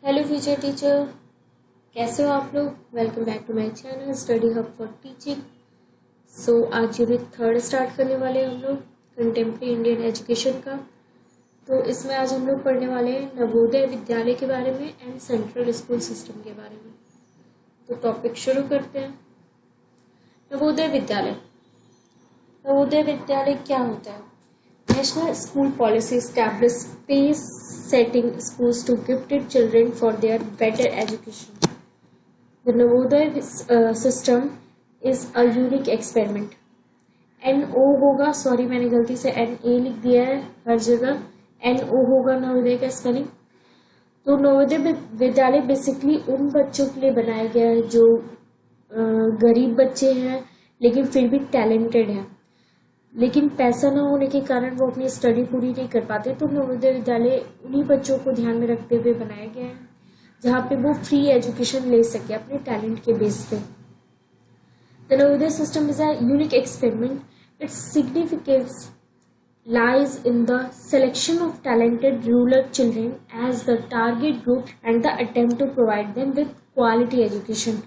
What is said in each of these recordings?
Hello future teacher, कैसे हो आप लोग। Welcome back to my channel study hub for teaching. आज यूनिट 3 स्टार्ट करने वाले हैं हम लोग कंटेम्प्रेरी इंडियन एजुकेशन का। तो इसमें आज हम लोग पढ़ने वाले हैं नवोदय विद्यालय के बारे में एंड सेंट्रल स्कूल सिस्टम के बारे में। तो टॉपिक शुरू करते हैं। नवोदय विद्यालय। नवोदय विद्यालय क्या होता है? National school policy establishes pace setting schools to gifted children for their better education. The Navodaya system is a unique experiment. NO होगा, सॉरी मैंने गलती से NA लिख दिया है हर जगह। NO होगा नवोदय का स्पेलिंग। तो नवोदय विद्यालय बेसिकली उन बच्चों के लिए बनाया गया है जो गरीब बच्चे हैं लेकिन फिर भी टैलेंटेड हैं, लेकिन पैसा न होने के कारण वो अपनी स्टडी पूरी नहीं कर पाते। तो नवोदय विद्यालय उन्हीं बच्चों को ध्यान में रखते हुए बनाया गया है जहाँ पे वो फ्री एजुकेशन ले सके अपने टैलेंट के बेस पे। The Navodaya system is a unique experiment. Its significance lies in the selection of talented rural children as the target group and the attempt to provide them with quality education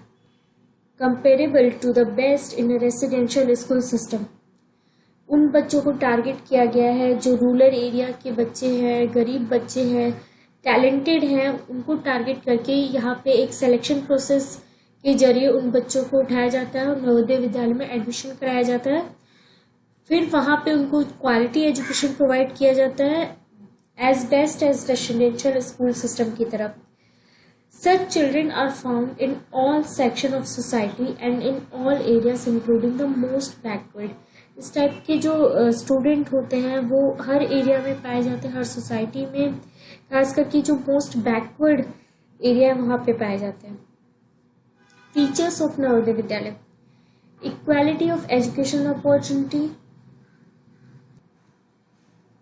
comparable to the best in a residential school system. उन बच्चों को target किया गया है जो rural area के बच्चे हैं, गरीब बच्चे हैं, टैलेंटेड हैं, उनको टारगेट करके यहाँ पे एक सिलेक्शन प्रोसेस के जरिए उन बच्चों को उठाया जाता है और नवोदय विद्यालय में एडमिशन कराया जाता है। फिर वहाँ पे उनको क्वालिटी एजुकेशन प्रोवाइड किया जाता है as best as residential school system की तरफ। Such children are found in all sections of society and in all areas including the most backward. इस टाइप के जो स्टूडेंट होते हैं वो हर एरिया में पाए जाते हैं, हर सोसाइटी में, खास करके जो मोस्ट बैकवर्ड एरिया है वहाँ पे पाए जाते हैं। Features of Navodaya Vidyalaya: equality of education opportunity.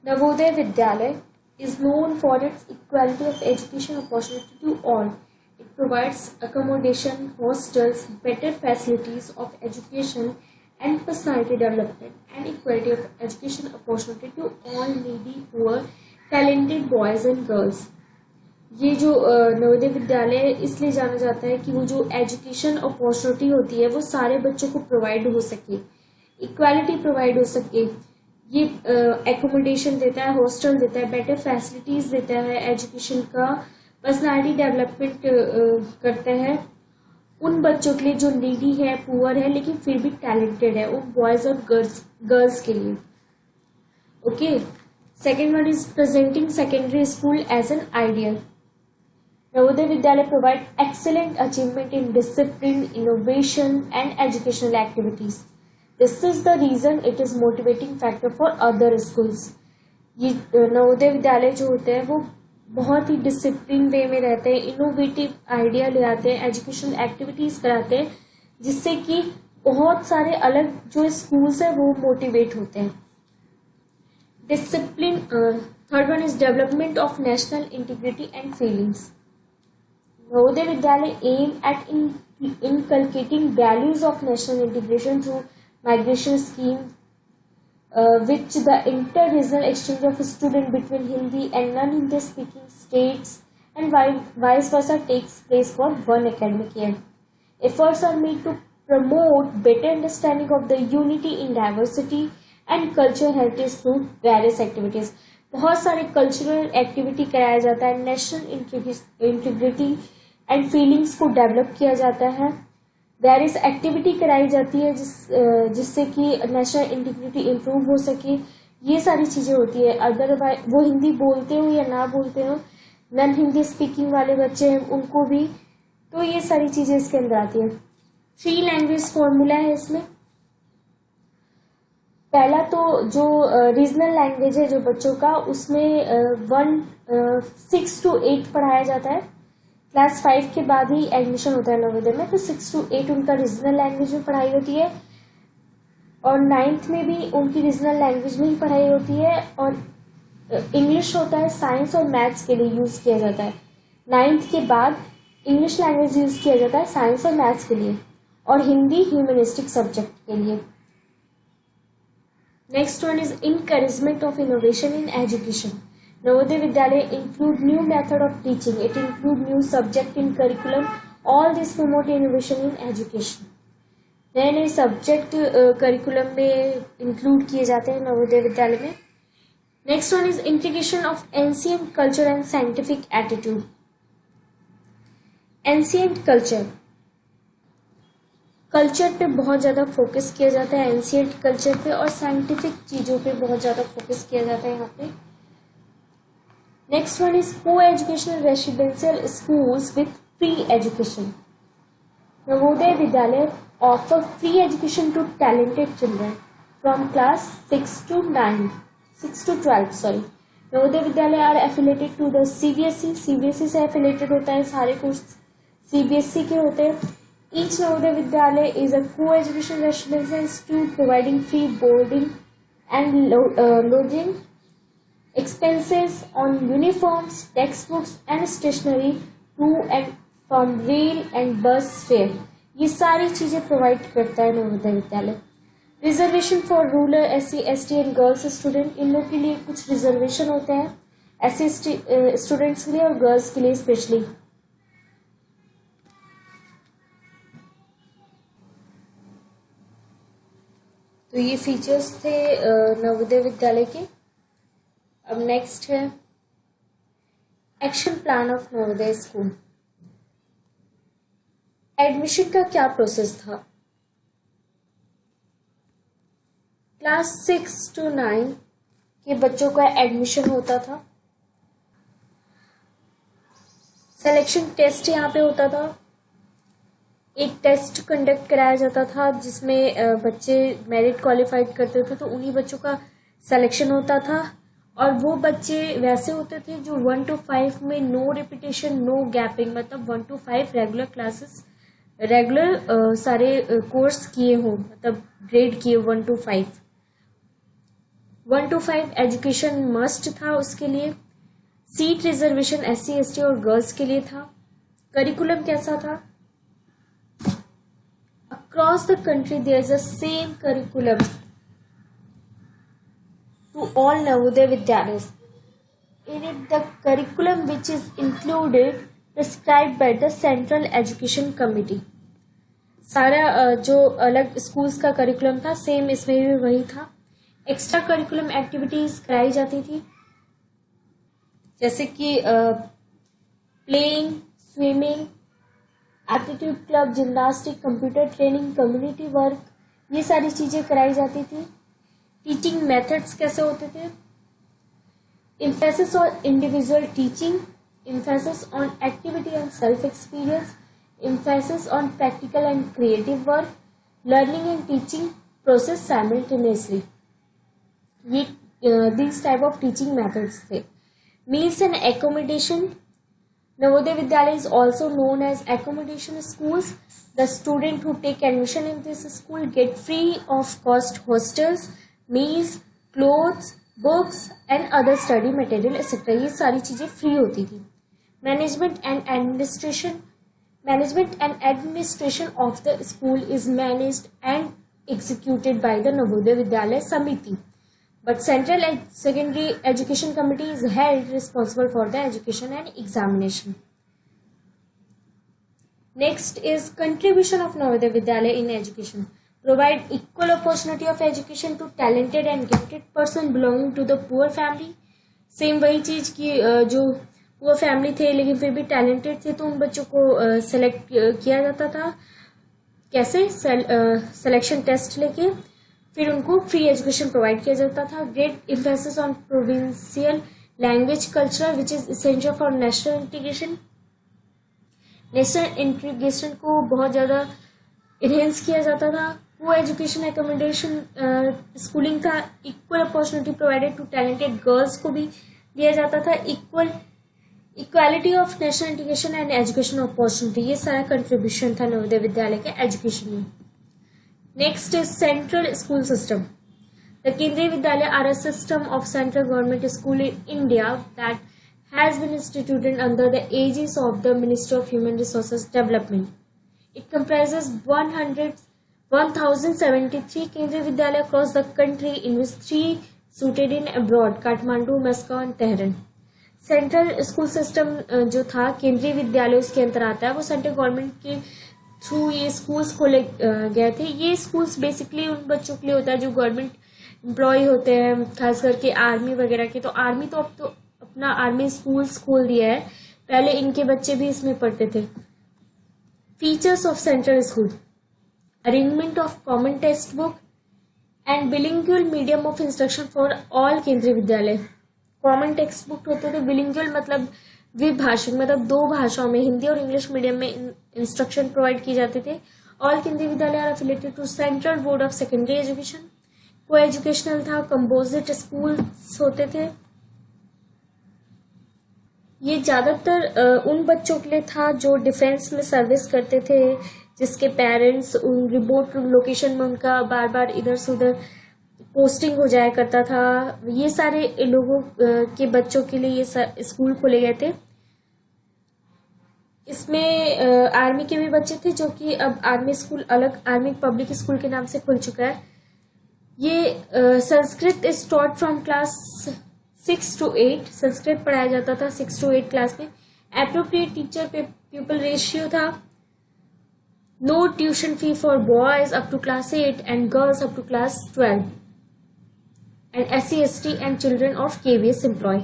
Navodaya Vidyalaya is known for its equality of education opportunity to all. It provides accommodation, hostels, better facilities of education and personality development, and equality of education opportunity to all needy, poor, talented boys and girls. ये जो नवोदय विद्यालय इसलिए जाना जाता है कि वो जो education opportunity होती है वो सारे बच्चों को प्रोवाइड हो सके, इक्वालिटी प्रोवाइड हो सके। ये एकोमोडेशन देता है, हॉस्टल देता है, बेटर फैसिलिटीज देता है, एजुकेशन का पर्सनालिटी डेवलपमेंट करता है उन बच्चों के लिए जो नीडी है, पुअर है लेकिन फिर भी टैलेंटेड है, उन बॉयज और गर्ल्स के लिए। Okay, second one is presenting secondary school as an ideal. Navodaya Vidyalaya provide excellent achievement in discipline, innovation and educational activities. This is the reason it is motivating factor for other schools. ये नवोदय विद्यालय जो होते हैं वो बहुत ही discipline way में रहते हैं, innovative idea ले आते हैं, एजुकेशनल एक्टिविटीज कराते हैं जिससे कि बहुत सारे अलग जो स्कूल्स हैं वो मोटिवेट होते हैं. Discipline. Third one is development of national integrity and feelings. Navodaya Vidyalaya aim at inculcating values of national integration through migration scheme, which the inter-regional exchange of student between Hindi and non-Hindi speaking states and vice versa takes place for one academic year. Efforts are made to promote better understanding of the unity in diversity and cultural heritage through various activities. बहुत सारे cultural activity कराया जाता है, national integrity and feelings को develop किया जाता है, various activity कराई जाती है जिससे कि नेशनल इंटीग्रिटी इम्प्रूव हो सके। ये सारी चीज़ें होती है। अदरवाइज वो हिंदी बोलते हो या ना बोलते हो, नॉन हिंदी स्पीकिंग वाले बच्चे हैं उनको भी, तो ये सारी चीज़ें इसके अंदर आती है। 3 लैंग्वेज फॉर्मूला है इसमें। पहला तो जो रीजनल लैंग्वेज है जो बच्चों का, उसमें 6 to 8 पढ़ाया जाता है। क्लास 5 के बाद ही एडमिशन होता है नवोदय में, तो 6 to 8 उनका रीजनल लैंग्वेज में पढ़ाई होती है और 9th में भी उनकी रीजनल लैंग्वेज में ही पढ़ाई होती है। और इंग्लिश होता है साइंस और मैथ्स के लिए यूज किया जाता है। 9th के बाद इंग्लिश लैंग्वेज यूज किया जाता है साइंस और मैथ्स के लिए, और हिंदी ह्यूमनिस्टिक सब्जेक्ट के लिए। Next one is encouragement of innovation in education. Navodaya Vidyalaya include new method of teaching. It include new subject in curriculum. All this promote innovation in education. नए नए subject curriculum में include किए जाते हैं नवोदय विद्यालय में. Next one is integration of ancient culture and scientific attitude. Ancient culture पे बहुत ज़्यादा फोकस किया जाता है, एंशिएंट कल्चर पे, और साइंटिफिक चीज़ों पे बहुत ज़्यादा फोकस किया जाता है यहाँ पे. Next one is coeducational residential schools with free education. Navodaya Vidyalaya offer free education to talented children from class 6 to 12. Navodaya Vidyalaya are affiliated to the CBSE. CBSE से एफिलेटेड होता है, सारे कोर्स सीबीएसई के होते हैं. Each Navodaya Vidyalaya is a co-education residential institute providing free boarding and lodging, expenses on uniforms, textbooks and stationery to and from rail and bus fare. ये सारी चीजें प्रोवाइड करता है Navodaya Vidyalaya. Reservation for rural SC, ST and girls student. इन लोग के लिए कुछ रिजर्वेशन होते हैं SC स्टूडेंट्स के लिए और गर्ल्स के लिए स्पेशली. तो ये फीचर्स थे नवोदय विद्यालय के. अब नेक्स्ट है action plan of Navodaya school. Admission का क्या प्रोसेस था. क्लास 6 to 9 के बच्चों का एडमिशन होता था. सिलेक्शन टेस्ट यहाँ पे होता था. एक टेस्ट कंडक्ट कराया जाता था जिसमें बच्चे मेरिट क्वालिफाइड करते थे, तो उन्हीं बच्चों का सिलेक्शन होता था. और वो बच्चे वैसे होते थे जो 1 to 5 में नो रिपीटेशन, नो गैपिंग, मतलब 1 to 5 रेगुलर क्लासेस, रेगुलर सारे कोर्स किए हों, मतलब ग्रेड किए 1 to 5. 1 to 5 एजुकेशन मस्ट था उसके लिए. सीट रिजर्वेशन SC, ST और गर्ल्स के लिए था. करिकुलम कैसा था. Across the country there is a same curriculum to all Navodaya Vidyalayas. In it the curriculum which is included prescribed by the Central Education Committee. सारा जो अलग schools का करिकुलम था सेम इसमें भी वही था. एक्स्ट्रा करिकुलम एक्टिविटीज कराई जाती थी जैसे कि playing, swimming, aptitude club, gymnastic, computer training, community work, ये सारी चीजें कराई जाती थी. टीचिंग मेथड्स कैसे होते थे. emphasis on individual teaching, emphasis on activity and self experience, emphasis on practical and creative work, learning and teaching process simultaneously. ये these type of teaching methods थे. Meals and accommodation. Navodaya Vidyalaya is also known as accommodation schools. The student who take admission in this school get free of cost hostels, meals, clothes, books and other study material etc. ये सारी चीजें free होती थी. Management and administration of the school is managed and executed by the Navodaya Vidyalaya Samiti. But Central Secondary Education Committee is held responsible for the education and examination. Next is contribution of Navodaya Vidyalaya in education. Provide equal opportunity of education to talented and gifted person belonging to the poor family. Same वही चीज की जो poor family थे लेकिन फिर भी talented थे तो उन बच्चों को select किया जाता था. कैसे? Selection test लेके फिर उनको फ्री एजुकेशन प्रोवाइड किया जाता था. Great emphasis on provincial language culture which is essential for national integration. National integration को बहुत ज़्यादा इनहेंस किया जाता था. को एजुकेशन एकोमोडेशन स्कूलिंग था. Equal opportunity provided to talented girls को भी दिया जाता था. Equality of national integration and education opportunity, ये सारा कंट्रीब्यूशन था नवोदय विद्यालय के एजुकेशन में. Next is central school system. The Kendriya Vidyalaya are a system of central government school in India that has been instituted under the aegis of the Ministry of Human Resources Development. It comprises 1073 Kendriya Vidyalaya across the country, in which 3 suited in abroad, Kathmandu, Moscow and Tehran. Central school system जो था, केंद्रीय विद्यालय उसके अंतर आता है, वो central government के थ्रू ये स्कूल्स खोले गए थे। ये स्कूल्स बेसिकली उन बच्चों के लिए होता है जो गवर्नमेंट एम्प्लॉय होते हैं, खास करके आर्मी वगैरह के। तो आर्मी तो अब तो अपना आर्मी स्कूल्स खोल दिया है, पहले इनके बच्चे भी इसमें पढ़ते थे। Features of central school: arrangement of common text book and bilingual medium of instruction for all Kendriya Vidyalaya. Common text book होते थे, बिलिंगुअल मतलब द्विभाषिक, मतलब दो भाषाओं में, हिंदी और इंग्लिश मीडियम में इंस्ट्रक्शन प्रोवाइड किए जाते थे। All Kendriya Vidyalaya are affiliated to Central Board of Secondary Education. Coeducational था, कंपोजिट स्कूल्स होते थे। ये ज्यादातर उन बच्चों के लिए था जो डिफेंस में सर्विस करते थे, जिसके पेरेंट्स उन रिमोट लोकेशन में उनका बार बार इधर से उधर पोस्टिंग हो जाया करता था। ये सारे लोगों के बच्चों के लिए ये स्कूल खोले गए थे। इसमें आर्मी के भी बच्चे थे, जो कि अब आर्मी स्कूल अलग आर्मी पब्लिक स्कूल के नाम से खुल चुका है। ये Sanskrit is taught from class 6 to 8। Sanskrit पढ़ाया जाता था 6 to 8 क्लास में। एप्रोप्रिएट टीचर पे प्यूपल रेशियो था। No tuition fee for boys up to class 8 and girls up to class 12 and SC ST and children of KVS employ.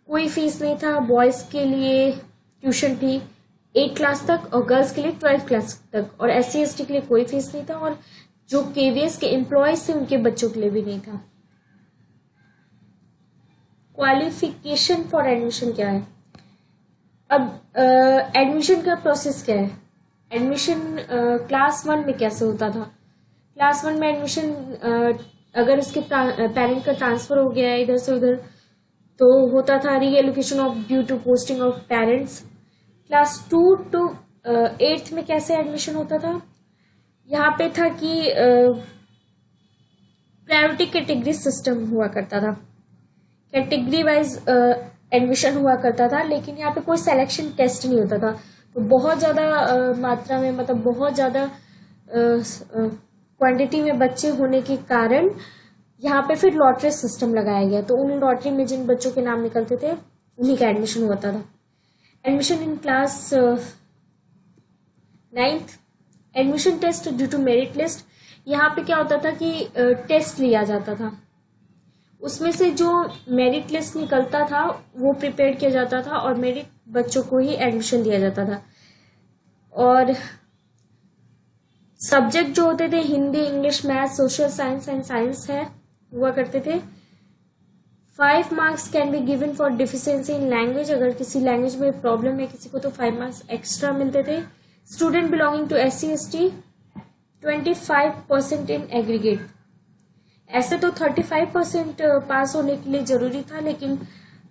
कोई fees नहीं था boys के लिए, ट्यूशन फी 8 क्लास तक, और गर्ल्स के लिए 12 क्लास तक, और SC ST के लिए कोई फीस नहीं था, और जो KVS के एम्प्लॉयज थे उनके बच्चों के लिए भी नहीं था। क्वालिफिकेशन फॉर एडमिशन क्या है? अब एडमिशन का प्रोसेस क्या है? एडमिशन क्लास 1 में कैसे होता था? क्लास 1 में एडमिशन अगर उसके पेरेंट का ट्रांसफर हो गया है इधर से उधर, तो होता था reallocation of due to posting of parents. Class 2 to 8th में कैसे एडमिशन होता था? यहाँ पे था कि प्रायोरिटी कैटेगरी सिस्टम हुआ करता था, कैटेगरी वाइज एडमिशन हुआ करता था, लेकिन यहाँ पे कोई सिलेक्शन टेस्ट नहीं होता था। तो बहुत ज़्यादा मात्रा में, मतलब बहुत ज़्यादा क्वांटिटी में बच्चे होने के कारण यहाँ पे फिर लॉटरी सिस्टम लगाया गया। तो उन लॉटरी में जिन बच्चों के नाम निकलते थे उन्हीं का एडमिशन होता था। Admission in class 9th, admission test due to merit list. यहाँ पे क्या होता था कि टेस्ट लिया जाता था, उसमें से जो मेरिट लिस्ट निकलता था वो प्रिपेयर किया जाता था, और मेरिट बच्चों को ही एडमिशन दिया जाता था। और सब्जेक्ट जो होते थे Hindi, English, math, social science and science है हुआ करते थे। 5 marks can be given for deficiency in language. अगर किसी लैंग्वेज में प्रॉब्लम है किसी को, तो 5 marks एक्स्ट्रा मिलते थे। Student belonging to SC ST 25% in aggregate. ऐसे तो 35% पास होने के लिए जरूरी था, लेकिन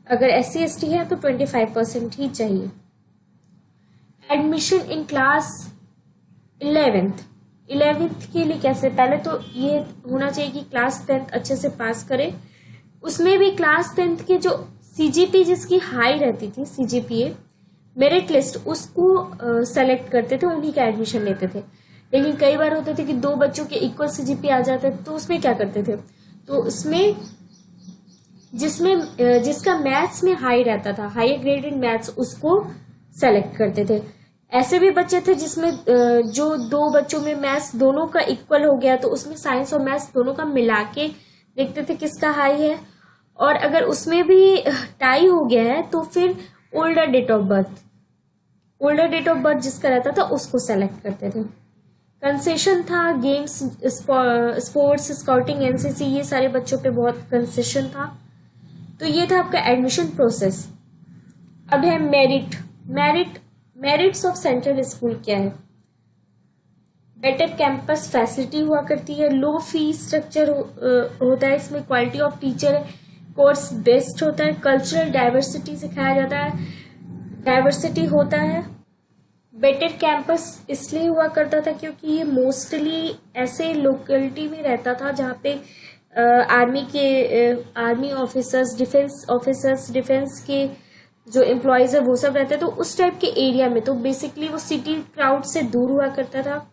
अगर SC ST है तो 25% ही चाहिए। एडमिशन इन क्लास 11th के लिए कैसे? पहले तो ये होना चाहिए कि क्लास 10th अच्छे से पास करे। उसमें भी क्लास 10th के जो CGP जिसकी हाई रहती थी, CGPA मेरिट लिस्ट, उसको सेलेक्ट करते थे, उन्हीं का एडमिशन लेते थे। लेकिन कई बार होते थे कि 2 बच्चों के इक्वल CGP आ जाते, तो उसमें क्या करते थे? तो उसमें जिसका मैथ्स में हाई रहता था, हायर ग्रेड इन मैथ्स, उसको सेलेक्ट करते थे। ऐसे भी बच्चे थे जिसमें जो 2 बच्चों में मैथ्स दोनों का इक्वल हो गया, तो उसमें साइंस और मैथ्स दोनों का मिला के देखते थे किसका हाई है। और अगर उसमें भी टाई हो गया है तो फिर ओल्डर डेट ऑफ बर्थ जिसका रहता था उसको सेलेक्ट करते थे। कंसेशन था, गेम्स, स्पोर्ट्स, स्काउटिंग, NCC, ये सारे बच्चों पे बहुत कंसेशन था। तो ये था आपका एडमिशन प्रोसेस। अब है मेरिट्स ऑफ सेंट्रल स्कूल क्या है? बेटर कैंपस फैसिलिटी हुआ करती है, लो फी स्ट्रक्चर होता है, इसमें quality of teacher course based होता है, कल्चरल डाइवर्सिटी सिखाया जाता है, डाइवर्सिटी होता है। बेटर कैंपस इसलिए हुआ करता था क्योंकि ये मोस्टली ऐसे लोकेलिटी में रहता था जहाँ पे आर्मी ऑफिसर्स, डिफेंस के जो एम्प्लॉयज है वो सब रहते, तो उस टाइप के एरिया में। तो बेसिकली वो सिटी क्राउड से दूर हुआ करता था।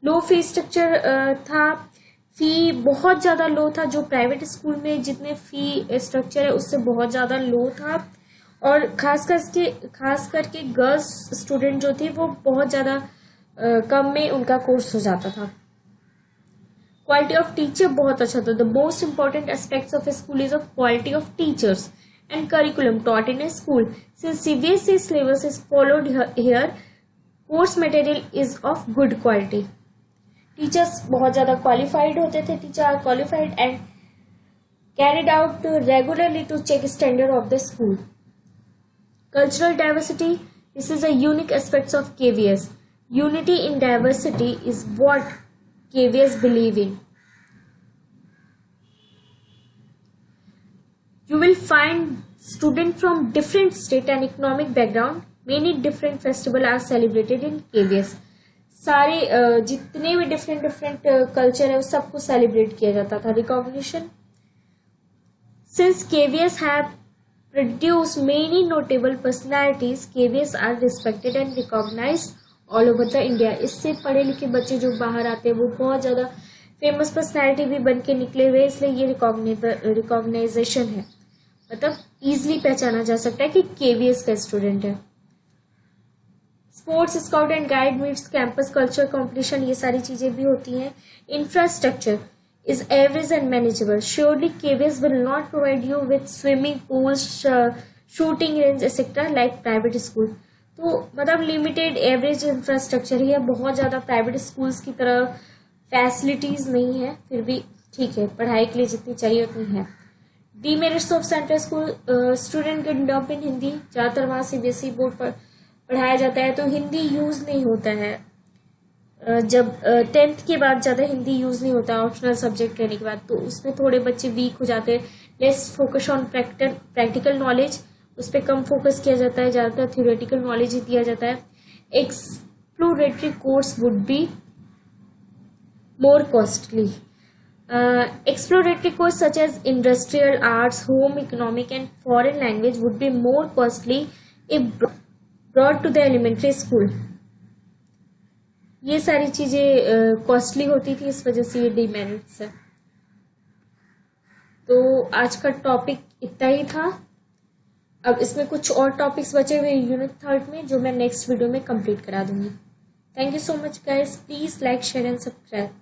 लो फी स्ट्रक्चर था, फी बहुत ज़्यादा लो था, जो प्राइवेट स्कूल में जितने फी स्ट्रक्चर है उससे बहुत ज़्यादा लो था। और खास करके गर्ल्स स्टूडेंट जो थी वो बहुत ज़्यादा कम में उनका कोर्स हो जाता था। क्वालिटी ऑफ टीचर बहुत अच्छा था। The most important aspects of A school is of quality of teachers and curriculum taught in a school. Since CBSE syllabus is followed here, course material is of good quality. Teachers बहुत ज़्यादा qualified होते थे. Teachers are qualified and carried out regularly to check standard of the school. Cultural diversity. This is a unique aspects of KVS. Unity in diversity is what KVS believe in. You will find students from different state and economic background. Many different festivals are celebrated in KVS. सारे जितने भी different culture है उस सबको celebrate किया जाता था. Recognition. Since KVS have produced many notable personalities, KVS are respected and recognized all over the India. इससे पढ़े लिखे बच्चे जो बाहर आते हैं वो बहुत ज़्यादा फेमस पर्सनैलिटी भी बन के निकले हुए, इसलिए ये रिकॉग्नाइजेशन है, मतलब इजीली पहचाना जा सकता है कि केवीएस का स्टूडेंट है. Sports, scout and guide meets, campus culture competition, ये सारी चीजें भी होती हैं. Infrastructure is average and manageable. Surely KVS will not provide you with swimming pools, shooting range etcetera like private school. तो मतलब लिमिटेड एवरेज इंफ्रास्ट्रक्चर ही है, बहुत ज़्यादा प्राइवेट स्कूल्स की तरह फैसिलिटीज़ नहीं है, फिर भी ठीक है, पढ़ाई के लिए जितनी चाहिए उतनी है. Demerits of central school, student can dub in Hindi. ज़्यादातर वहाँ सीबीएसई बोर्ड पर पढ़ाया जाता है तो हिंदी यूज़ नहीं होता है. जब 10th के बाद ज़्यादा हिंदी यूज़ नहीं होता है ऑप्शनल सब्जेक्ट रहने के बाद, तो उसमें थोड़े बच्चे वीक हो जाते हैं. Less focus on practical knowledge, उस पर कम फोकस किया जाता है, ज़्यादातर थ्योरेटिकल नॉलेज ही दिया जाता है. Exploratory course would be more costly. Exploratory courses such as industrial arts, home economic and foreign language would be more costly if brought to the elementary school. ये सारी चीज़ें कॉस्टली होती थी, इस वजह से ये डिमेरिट्स है. तो आज का टॉपिक इतना ही था. अब इसमें कुछ और टॉपिक्स बचे हुए यूनिट 3 में जो मैं नेक्स्ट वीडियो में कंप्लीट करा दूंगी. Thank you so much guys. Please like, share and subscribe.